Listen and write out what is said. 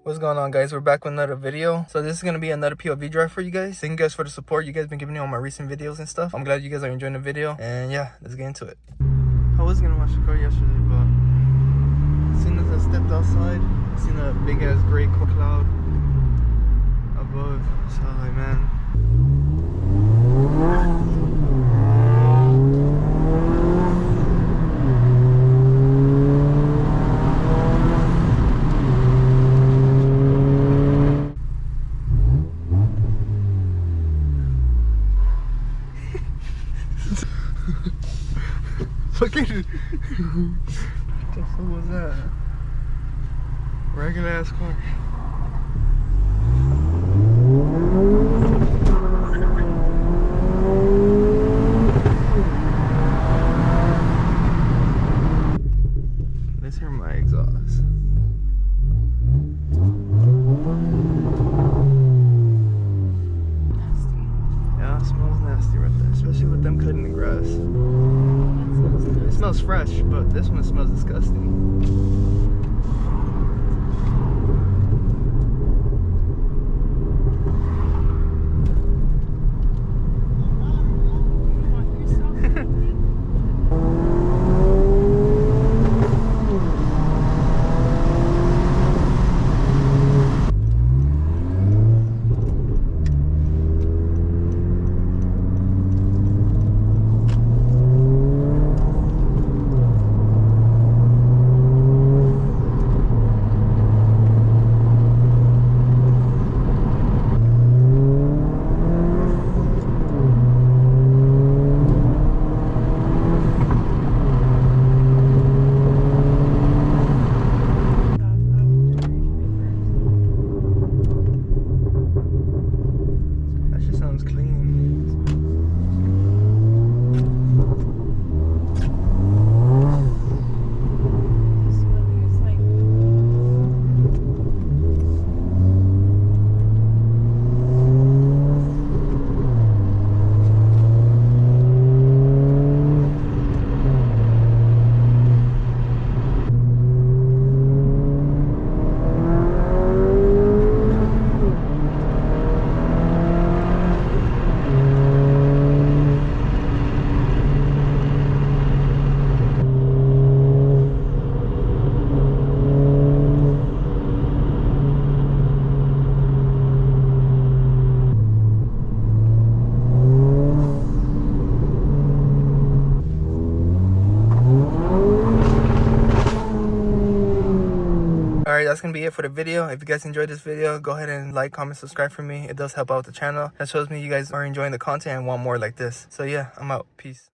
What's going on, guys? We're back with another video. So this is going to be another POV drive for you guys. Thank you guys for the support you guys been giving me on my recent videos and stuff. I'm glad you guys are enjoying the video. And yeah, let's get into it. I was going to wash the car yesterday, but as soon as I stepped outside, I seen a big ass gray cloud above. So I was like, man. Fucking what the fuck was that? Regular ass car. Let's hear my exhaust. Nasty. Yeah, it smells nasty right there, especially with them cutting the grass. It smells fresh, but this one smells disgusting. Alright, that's gonna be it for the video. If you guys enjoyed this video, go ahead and like, comment, subscribe for me. It does help out the channel. That shows me you guys are enjoying the content and want more like this. So yeah, I'm out. Peace.